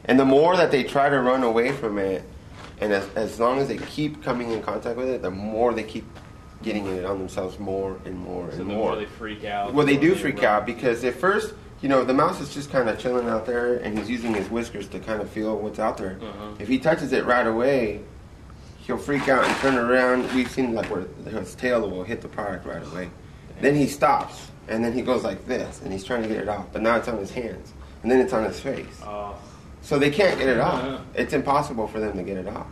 And the more that they try to run away from it, and as long as they keep coming in contact with it, the more they keep getting it on themselves more and more and more. So the more they freak out. Well, they do freak out because at first, you know, the mouse is just kind of chilling out there, and he's using his whiskers to kind of feel what's out there. If he touches it right away, he'll freak out and turn around. We've seen like where his tail will hit the product right away. Then he stops, and then he goes like this, and he's trying to get it off. But now it's on his hands, and then it's on his face. So they can't get it off. It's impossible for them to get it off.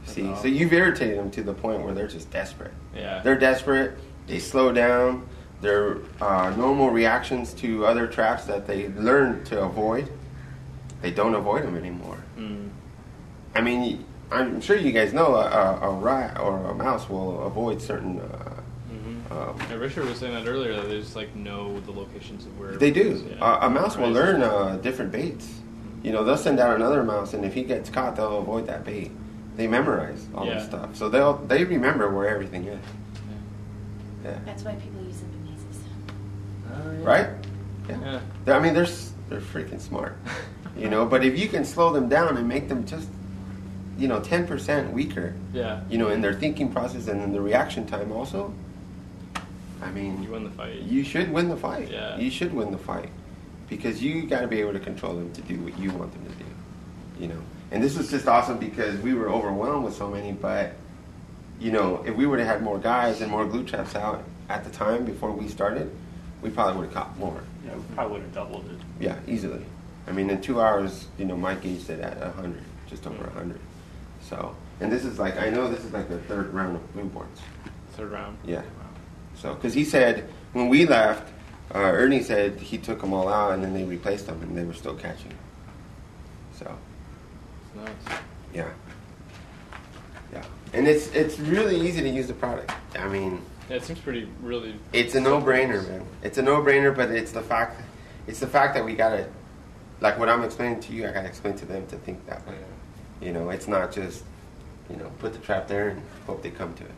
See, so you've irritated them to the point where they're just desperate. Yeah. They're desperate. They slow down. Their normal reactions to other traps that they learn to avoid, they don't avoid them anymore. I mean, I'm sure you guys know a rat or a mouse will avoid certain. Richard was saying that earlier, that they just like know the locations of where they do. A mouse will learn different baits. You know, they'll send out another mouse, and if he gets caught, they'll avoid that bait. They memorize all this stuff, so they remember where everything is. Yeah. That's why people use them in mazes. Right? Yeah. I mean, they're freaking smart. You know, but if you can slow them down and make them just, you know, 10% weaker. You know, in their thinking process and in the reaction time also. I mean, you win the fight. You should win the fight. Yeah. You should win the fight because you got to be able to control them to do what you want them to do. You know. And this was just awesome because we were overwhelmed with so many, but, you know, if we would have had more guys and more glue traps out at the time before we started, we probably would have caught more. Yeah, we probably would have doubled it. Yeah, easily. I mean, in 2 hours, you know, Mike gauged it at 100, just over 100. So, and this is like, I know this is like the third round of blue boards. Third round? Yeah. So, because he said, when we left, Ernie said he took them all out and then they replaced them and they were still catching. So. Nice. Yeah. Yeah. And it's really easy to use the product. I mean, yeah, it seems pretty really. It's a no-brainer, man. It's a no-brainer, but it's the fact that we gotta, like what I'm explaining to you, I gotta explain to them to think that way. You know, it's not just, you know, put the trap there and hope they come to it.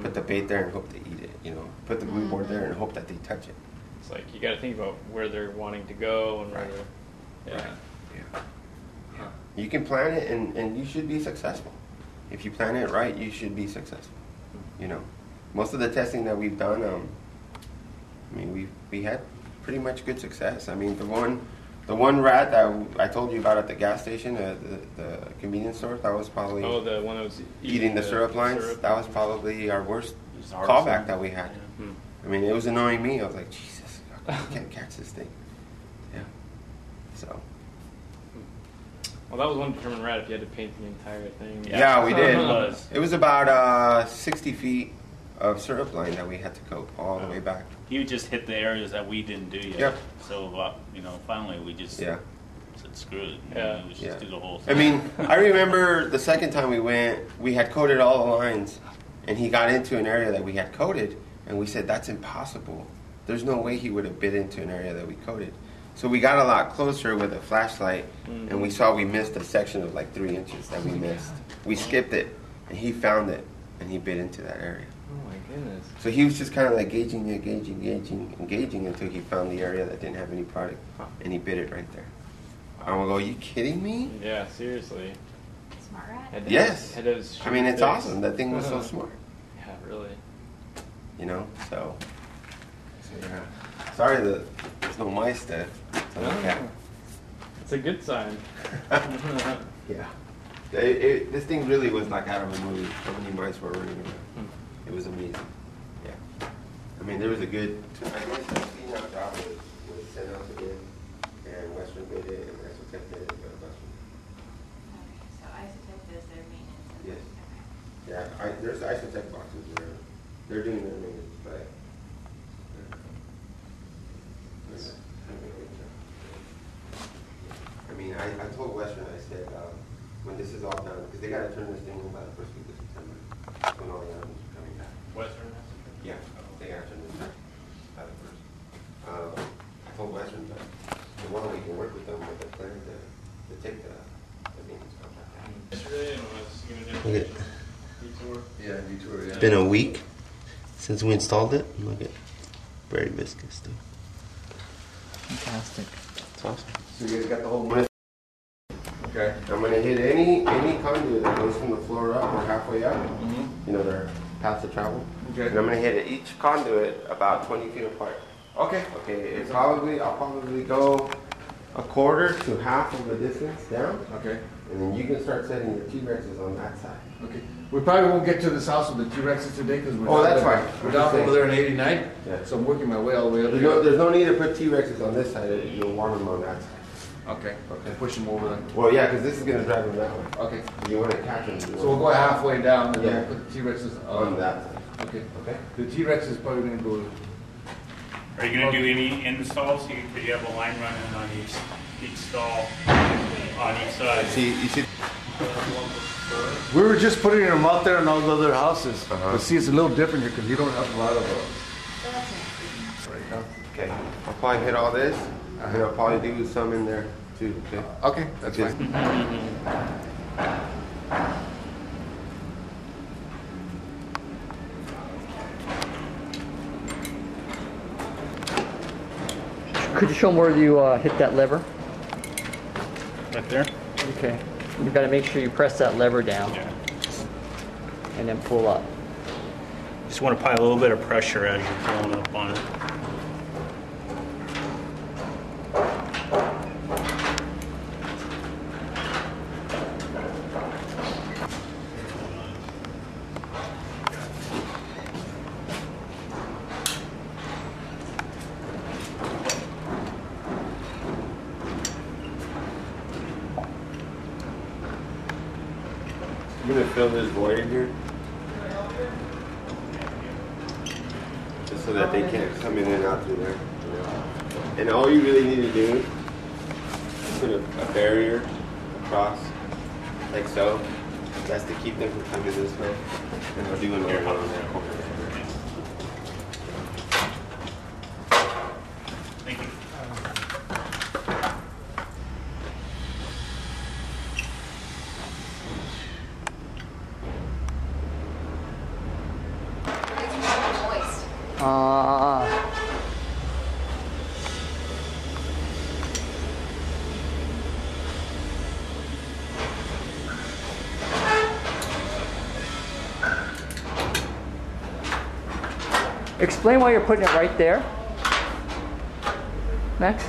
Put the bait there and hope they eat it. You know, put the glue board there and hope that they touch it. It's like you got to think about where they're wanting to go and where they're. Yeah. You can plan it and you should be successful. If you plan it right, you should be successful. You know, most of the testing that we've done, I mean, we had pretty much good success. I mean, the one rat that I told you about at the gas station, the convenience store, that was probably the one that was eating the syrup lines. That was probably our worst callback that we had. I mean, it was annoying me. I was like, Jesus, I can't catch this thing. Yeah. So. Well, that was one determined rat if you had to paint the entire thing. Yeah, we did. It was about 60 feet of syrup line that we had to coat all the way back. You just hit the areas that we didn't do yet. Yep. So, you know, finally we just said, screw it. Yeah. We just do the whole thing. I mean, I remember the second time we went, we had coated all the lines, and he got into an area that we had coated, and we said, that's impossible. There's no way he would have bit into an area that we coated. So we got a lot closer with a flashlight, and we saw we missed a section of like 3 inches that we missed. We skipped it, and he found it, and he bit into that area. Oh my goodness. So he was just kind of like gauging until he found the area that didn't have any product, and he bit it right there. I will go, are you kidding me? Yeah, seriously. Smart rat? Yes. I mean, it's face. awesome. That thing was so smart. Yeah, really. You know, so yeah. Sorry that there's no mice to look at. It's a good sign. Yeah. This thing really was like out of a movie. How many mice were running around? It was amazing. Yeah. I mean, there was a good. I guess the our job was sent out again, and Western did it, and Isotech did it, but Western. Okay, so Isotech does their maintenance. Yes. Yeah, there's Isotech boxes where they're doing their maintenance, but. I mean, I told Western, I said, when this is all done, because they got to turn this thing in by the first week of September, when all the animals are coming back. Western has to. Yeah, they got to turn this in by the first. I told Western that the one we can work with them with the plan to take the maintenance contract. Yesterday, and was going to do Okay. detour. Yeah, detour, yeah. It's been a week since we installed it. Look at very viscous too. Fantastic. It's awesome. So you guys got the whole Okay. I'm gonna hit any conduit that goes from the floor up or halfway up. You know, their paths of travel. Okay. And I'm gonna hit each conduit about 20 feet apart. Okay. Okay, I'll probably go a quarter to half of the distance down. Okay. And then you can start setting your T-Rexes on that side. Okay. We probably won't get to this house with the T-Rexes today because we're that's fine. We're down over there in 89. Yeah. So I'm working my way all the way up here. There's no need to put T-Rexes on this side. You'll want them on that side. Okay. Okay. Push them over then. Well, yeah, because this is going to drive them that way. Okay. You want to catch them. So we'll go halfway down and Yeah. then we'll put the T-Rexes On that side. Okay. Okay. The T-Rex is probably going to go. Are you gonna do any installs? Could you have a line running on each stall on each side? You see. We were just putting them out there in all the other houses. Uh-huh. But see, it's a little different here because you don't have a lot of right now. Okay. I'll probably hit all this, and I'll probably do some in there too. Okay. Okay, that's Just- fine. Could you show them where you hit that lever? Right there? Okay. You've got to make sure you press that lever down Yeah. and then pull up. Just want to apply a little bit of pressure as you're pulling up on it. I'm going to fill this void in here. Just so that they can't come in and out through there. And all you really need to do is put a barrier across, like so. That's to keep them from coming this way. And I'll do another one on that corner. Thank you. Explain why you're putting it right there. Max?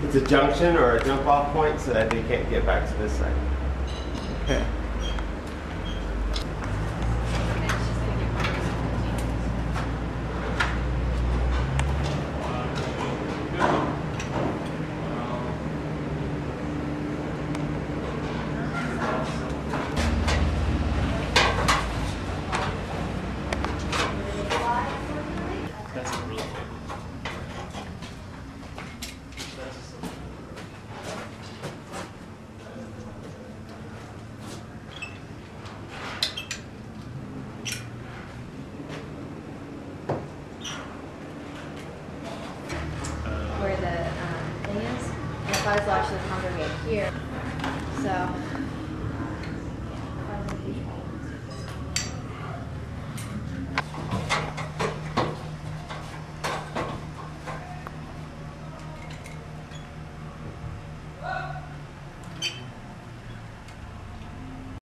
It's a junction or a jump off point so that they can't get back to this side. Okay. And it's just gonna get worse. That's a really good. Where the thing is, and the fuselage should congregate here. So